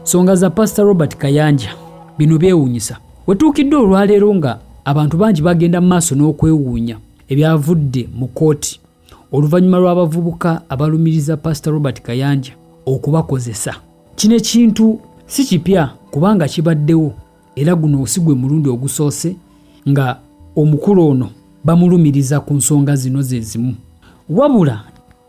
Nsonga za Pastor Robert Kayanja bino byewuunyisa. Wetuukidde olwaleero nga abantu bangi bagenda mu maaso n'okwewuunya ebyavudde mu kkooti oluvannyuma lw'abavubuka abalumiriza Pastor Robert Kayanja okubakozesa. Kino ekintu si kipya kubanga kibaddewo era guno si gwe mulundi ogusoose nga omukulu ono bamulumiriza ku nsonga zino ze zimu. Wabula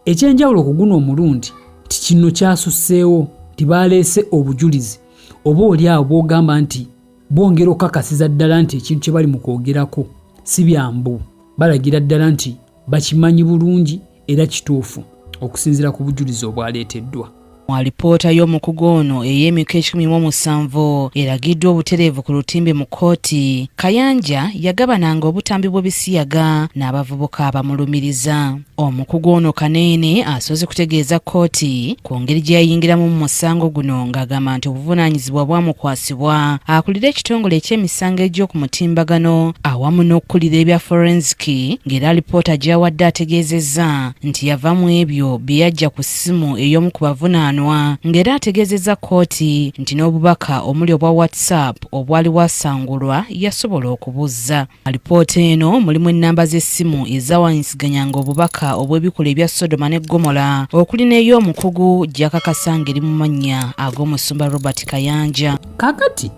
ekyenjawulo ku guno omulundi ti kino kyasusseewo tibaleese obujulizi oba oli awo bw'ogamba nti bongera okukakasiza ddala nti ekintu kye bali mu kwogerako si byambu. Balagira ddala nti bakimanyi bulungi era kituufu okusinziira ku bujulizi obwaleeteddwa. Alipoota y'omukugu ono ey'emyaka 17 eragiddwa obutereevu ku lutimbe mu kkooti. Kayanja yagabananga obutambi bw'ebisiyaga n'abavubuka abamulumiriza. Omukugu ono Kaneene asoose kutegeeza kkooti ku ngeri gye yayingiramu mu musango guno ng'agamba nti obuvunaanyizibwa bwamukwasibwa akulira ekitongole eky'emisango egy'oku mutimbagano awamu n'okkulira ebya forensiki, ng'era alipoota gy'awadde ategeezezza nti yava mu ebyo bye yajja ku ssimu ey'omu ku bavunaanwa, ng'era ategeezezza kkooti nti n'obubaka omuli obwa WhatsApp obwali bwasangulwa yasobola okubuzza. Alipoota eno mulimu ennamba z'essimu ezaawanyisiganyanga obubaka obw'ebikola ebya Sodoma ne Gomora okuli n'ey'omukugu gy'akakasa ng'eri mu mannya ag'omusumba Robert Kayanja. Kaakati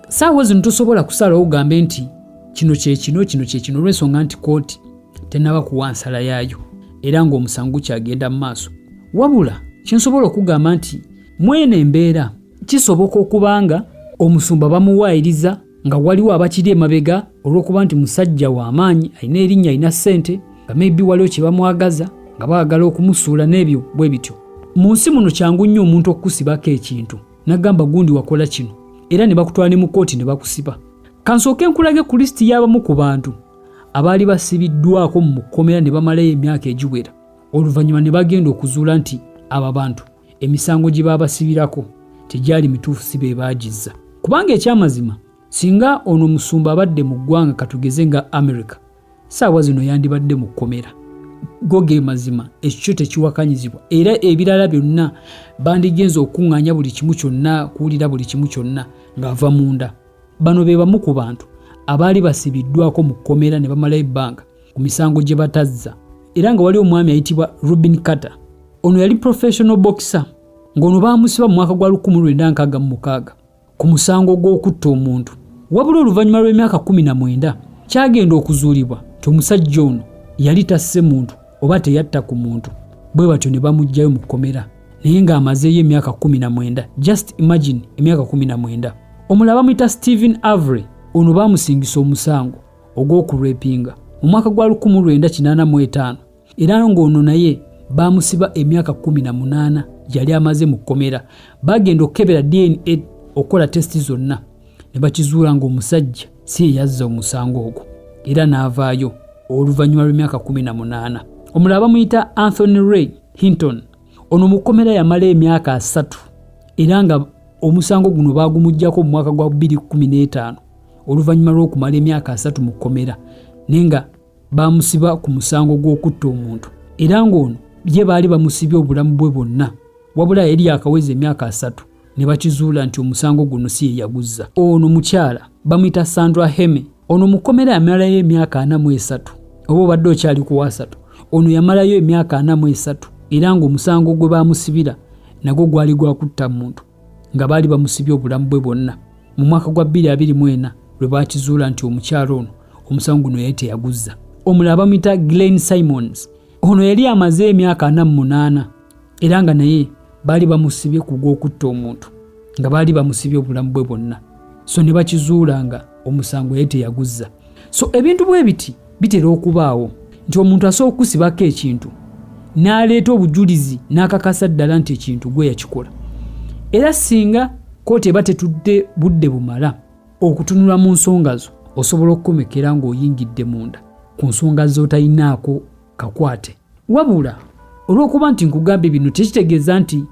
saawa zino tosobola kusalawo ogambe nti kino kye kino olw'ensonga nti kkooti tennaba kuwa nsala yaayo era ng'omusango kyagenda mu maaso. Wabula kinsobola okugamba nti mwene embeera kisoboka okubanga omusumba bamuwaayiriza nga waliwo abakiri emabega olw'okuba nti musajja w'amaanyi, alina erinnya, alina ssente, nga maybe waliwo kye bamwagaza nga baagala okumusuula n'ebyo bwe bityo. Mu nsi muno kyangu nnyo omuntu okukusibako ekintu n'agamba gundi wakola kino era ne bakutwala ne mu kkooti ne bakusiba. Kansooke nkulage ku lisiti y'abamu ku bantu abaali basibiddwako mu kkomera ne bamalayo emyaka egiwera oluvannyuma ne bagenda okuzuula nti aba bantu emisango gye babasibirako tegyali mituufu, si be baagizza. Kubanga ekyamazima singa ono musumba abadde mu ggwanga katugeze nga America, saawa zino yandibadde mu kkomera. Go ge mazima, ekyo tekiwakanyizibwa era ebirala byonna bandigenza okuŋŋaanya buli kimu kyonna, kuwulira buli kimu kyonna ng'ava munda. Bano be bamu ku bantu abaali basibiddwako mu kkomera ne bamalayo ebbanga ku misango gye batazza, era nga wali omwami ayitibwa Rubin Carter. Ono yali professional boxer ng'ono baamusiba mu mwaka gwa 1966 ku musango gw'okutta omuntu. Wabula oluvannyuma lw'emyaka 19 kyagenda okuzuulibwa nti omusajja ono yali tasse muntu oba teyatta ku muntu, bwe batyo ne bamuggyayo mu kkomera naye ng'amazeeyo emyaka 19. Just imagine emyaka 19. Omulala bamuyita Stephen Avery, ono baamusingisa omusango ogw'okurepinga mu mwaka gwa 1985 era ng'ono naye baamusiba emyaka 18 yali amaze mu kkomera. Bagenda okukebera DNA okukola testi zonna ne bakizuula ng'omusajja si ye yazza omusango ogwo era n'avaayo oluvannyuma lw'emyaka 18. Omulala bamuyita Anthony Ray Hinton, ono mu kkomera yamala emyaka 3 era nga omusango guno baagumuggyako mu mwaka gwa 2015 oluvannyuma lw'okumala emyaka 3 mu kkomera naye nga baamusiba ku musango gw'okutta omuntu era ng'ono ye baali bamusibye obulamu bwe bwonna, wabula yali yakaweza emyaka 3 ne bakizuula nti omusango guno si ye yaguzza. Ono mukyala bamuyita Sandra Heme, ono mu kkomera yamalayo emyaka 43 oba obadde okyali ku 3. Ono yamalayo emyaka 43 era ng'omusango gwe baamusibira nagwo gwali gwa kutta muntu nga baali bamusibye obulamu bwe bwonna. Mu mwaka gwa 2024 lwe bakizuula nti omukyala ono omusango guno yali teyaguzza. Omulala bamuyita Glenn Simons, ono yali amaze emyaka 48 era nga naye baali bamusibye ku gw'okutta omuntu nga baali bamusibye obulamu bwe bwonna, so ne bakizuula nga omusango yali teyaguzza. So ebintu bwe biti bitera okubaawo nti omuntu asobola okusibako ekintu n'aleeta obujulizi n'akakasa ddala nti ekintu gwe yakikola, era singa kkooti eba tetudde budde bumala okutunula mu nsonga zo osobola okukomekera ng'oyingidde munda ku nsonga z'otayinaako kakwate. Wabula olw'okuba nti nkugambye bino tekitegeeza nti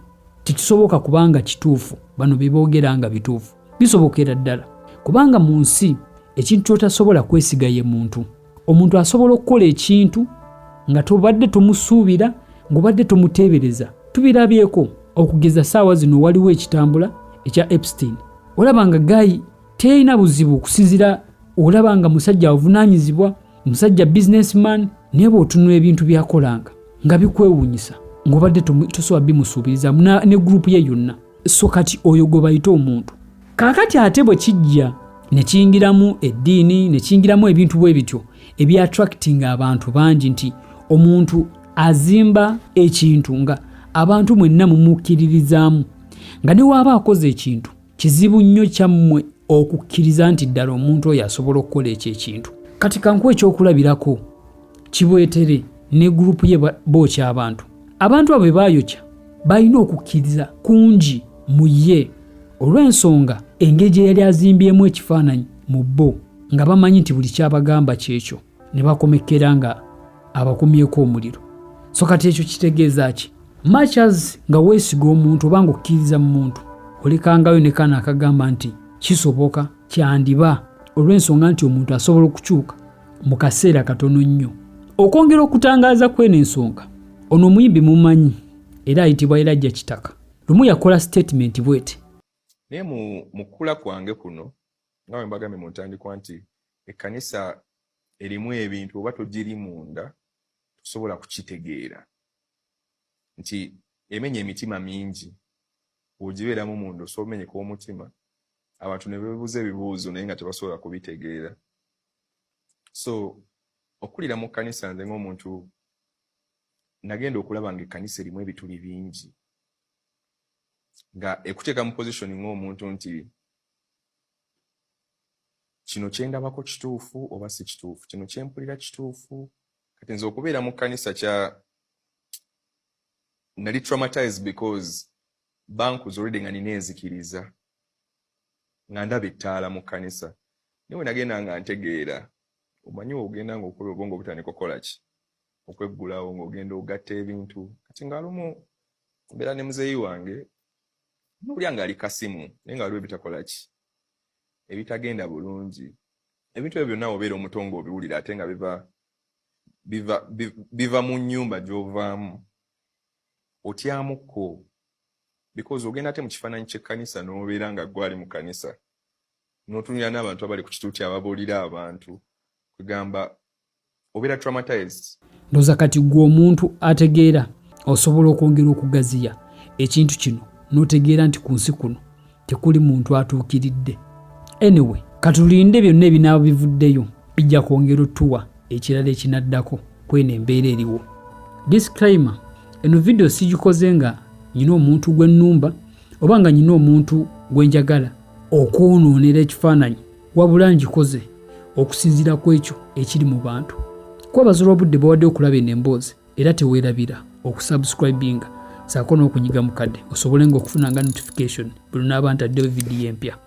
tekisoboka kubanga kituufu, bano be boogera nga bituufu. Bisobokera ddala kubanga mu nsi ekintu kyotasobola kwesiga ye muntu. Omuntu asobola okukola ekintu nga tobadde tumusuubira ng'obadde tumuteebereza. Tubirabyeko okugeza saawa zino waliwo ekitambula ekya Epstein. Olaba nga Guy teyina buzibu okusinzira, olaba nga musajja avunaanyizibwa, musajja businessman, naye bw'otunula ebintu byakolanga nga bikwewuunyisa ng'obadde tosobola bimusuubiriza ne gurupu ye yonna. So kati oyo gwe bayita omuntu. Kaakati ate bwe kijja ne kiyingiramu eddiini, ne kiyingiramu ebintu bwe bityo ebyattractinga abantu bangi, nti omuntu azimba ekintu nga abantu mwenna mumukkiririzaamu, nga ne waaba akoze ekintu kizibu nnyo kyammwe okukkiriza nti ddala omuntu oyo asobola okukola ekyo ekintu. Kati kankuwa ekyokulabirako kibwetere ne gurupu ye bookya abantu. Abantu abo be baayokya balina okukkiriza kungi mu ye, olw'ensonga engeri gye yali azimbyemu ekifaananyi mu bo, nga bamanyi nti buli kyabagamba kyekyo, ne bakomekera nga abakumyeko omuliro. So kati ekyo kitegeeza ki? Much as nga weesiga omuntu oba nga okkiriza mu muntu, olekangayo ne kana akagamba nti kisoboka, kyandiba, olw'ensonga nti omuntu asobola okukyuka mu kaseera katono nnyo. Okwongera okutangaaza kw'eno ensonga, ono omuyimbi mumanyi era ayitibwa Elijah Kitaka. Lumu yakola statement bwete. Naye mu kula kwange kuno nga bwe mbagambye mu ntandikwa nti ekkanisa erimu ebintu oba togiri munda tosobola kukitegeera, nti emenya emitima mingi, ogibeeramu munda osobola omenyeka omutima, abantu ne beebuuza ebibuuzo naye nga tebasobola kubitegeera. So okulira mu kkanisa nze ng'omuntu nagenda okulaba nga ekkanisa erimu ebituli bingi, nga ekuteeka mu position ng'omuntu nti kino kyendabako kituufu oba si kituufu, kino kyempulira kituufu. Kati nze okubeera mu kkanisa nali traumatized because bankuza already nga nina enzikiriza, nga ndaba ettaala mu kkanisa. Naye nagenda nga ntegeera, omanyi ogenda nga okukola obwongo butandika okukola ki? Okweggulawo ng'ogenda ogatta ebintu. Kati nga lumu mbeera ne muzeeyi wange nolya ng'ali kasimu naye nga waliwo ebitakola ki? Ebitagenda bulungi. Ebintu ebyo byonna obeera omutongo obiwulira ate nga biva mu nnyumba gy'ovaamu. Otyamukko because ogenda ate mu kifaananyi ky'ekkanisa n'obeera nga gwali mu kkanisa n'otunira n'abantu abali ku kituuti ababuulira abantu, kugamba obeera traumatized. Ndowooza kati gwe omuntu ategeera osobola okwongera okugaziya ekintu kino n'otegeera nti ku nsi kuno tekuli muntu atuukiridde. Anyway, katulinde byonna ebinaaba bivuddeyo bijja kwongera otuwa ekirala ekinaddako kweno embeera eriwo. Disclaimer, eno video sigikoze nga nyina omuntu gwe nnumba oba nga nyina omuntu gwe njagala okwonoonera ekifaananyi, wabula ngikoze okusinziira ku ekyo ekiri mu bantu. Kwebaza olw'obudde bwawadde okulaba eno emboozi, era teweerabira okusubscribinga saako n'okunyiga mu kadde osobole nga okufunanga notification buli naaba ntaddewo vidiyo empya.